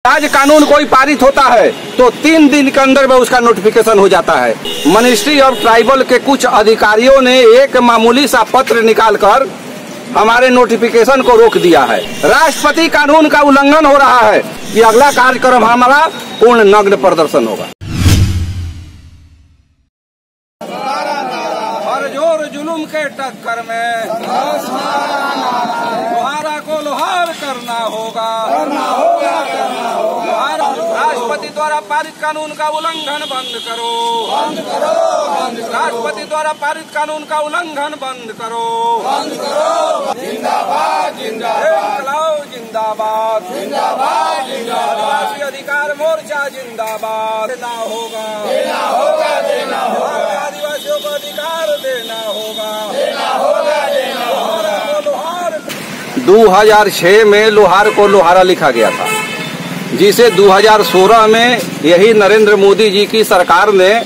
आज कानून कोई पारित होता है तो 3 दिन के अंदर में उसका नोटिफिकेशन हो जाता है। मिनिस्ट्री ऑफ ट्राइबल के कुछ अधिकारियों ने एक मामूली सा पत्र निकालकर हमारे नोटिफिकेशन को रोक दिया है। राष्ट्रपति कानून का उल्लंघन हो रहा है कि अगला कार्यक्रम हमारा पूर्ण नग्न प्रदर्शन होगा। हर जोर जुलुम के टक्कर में लोहारा को लोहार करना होगा। राष्ट्रपति द्वारा पारित कानून का उल्लंघन बंद करो। राष्ट्रपति द्वारा पारित कानून का उल्लंघन बंद करो। जिंदाबाद जिंदाबाद जिंदाबाद जिंदाबाद आदिवासी अधिकार मोर्चा जिंदाबाद। देना होगा देना होगा देना होगा आदिवासियों को अधिकार देना होगा। 2006 में लोहार को लोहारा लिखा गया था, जिसे 2016 में यही नरेंद्र मोदी जी की सरकार ने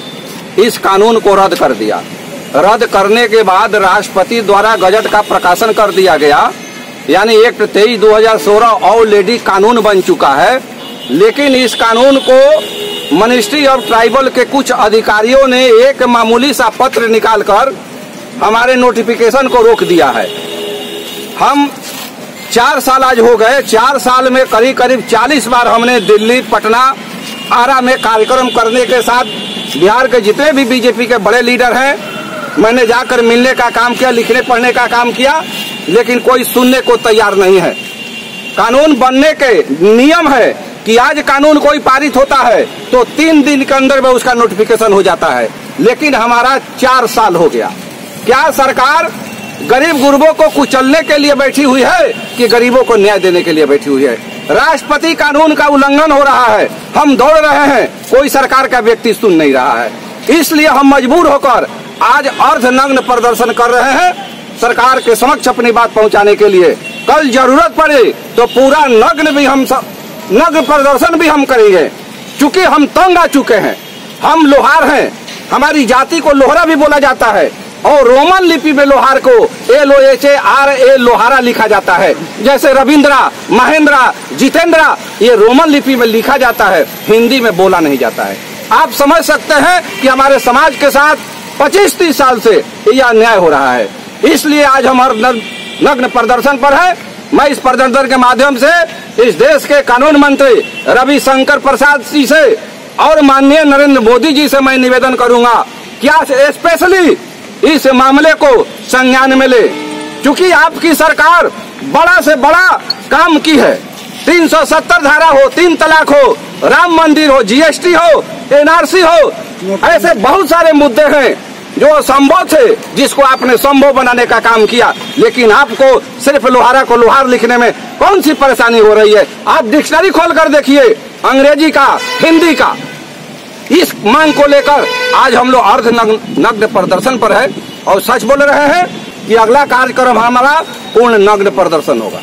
इस कानून को रद्द कर दिया। रद्द करने के बाद राष्ट्रपति द्वारा गजट का प्रकाशन कर दिया गया, यानी एक्ट 23/2016 ऑलरेडी कानून बन चुका है। लेकिन इस कानून को मिनिस्ट्री ऑफ ट्राइबल के कुछ अधिकारियों ने एक मामूली सा पत्र निकालकर हमारे नोटिफिकेशन को रोक दिया है। हम 4 साल आज हो गए। 4 साल में करीब 40 बार हमने दिल्ली, पटना, आरा में कार्यक्रम करने के साथ बिहार के जितने भी बीजेपी के बड़े लीडर हैं, मैंने जाकर मिलने का काम किया, लिखने पढ़ने का काम किया, लेकिन कोई सुनने को तैयार नहीं है। कानून बनने के नियम है कि आज कानून कोई पारित होता है तो 3 दिन के अंदर में उसका नोटिफिकेशन हो जाता है, लेकिन हमारा 4 साल हो गया। क्या सरकार गरीब गुरबों को कुचलने के लिए बैठी हुई है कि गरीबों को न्याय देने के लिए बैठी हुई है? राष्ट्रपति कानून का उल्लंघन हो रहा है, हम दौड़ रहे हैं, कोई सरकार का व्यक्ति सुन नहीं रहा है। इसलिए हम मजबूर होकर आज अर्धनग्न प्रदर्शन कर रहे हैं सरकार के समक्ष अपनी बात पहुंचाने के लिए। कल जरूरत पड़े तो पूरा नग्न प्रदर्शन भी हम करेंगे, क्योंकि हम तंग आ चुके हैं। हम लोहार हैं, हमारी जाति को लोहरा भी बोला जाता है और रोमन लिपि में लोहार को LOHARA लोहारा लिखा जाता है। जैसे रविंद्रा, महेंद्रा, जितेंद्रा ये रोमन लिपि में लिखा जाता है, हिंदी में बोला नहीं जाता है। आप समझ सकते हैं कि हमारे समाज के साथ 25-30 साल से यह अन्याय हो रहा है। इसलिए आज हम नग्न प्रदर्शन पर है। मैं इस प्रदर्शन के माध्यम से इस देश के कानून मंत्री रविशंकर प्रसाद जी से और माननीय नरेंद्र मोदी जी से मैं निवेदन करूंगा कि स्पेशली इस मामले को संज्ञान में ले, क्योंकि आपकी सरकार बड़ा से बड़ा काम की है। 370 धारा हो, 3 तलाक हो, राम मंदिर हो, GST हो, NRC हो, ऐसे बहुत सारे मुद्दे हैं जो असंभव थे, जिसको आपने संभव बनाने का काम किया। लेकिन आपको सिर्फ लोहारा को लोहार लिखने में कौन सी परेशानी हो रही है? आप डिक्शनरी खोल कर देखिए, अंग्रेजी का, हिंदी का। इस मांग को लेकर आज हम लोग अर्धनग्न प्रदर्शन पर है और सच बोल रहे हैं कि अगला कार्यक्रम हमारा पूर्ण नग्न प्रदर्शन होगा।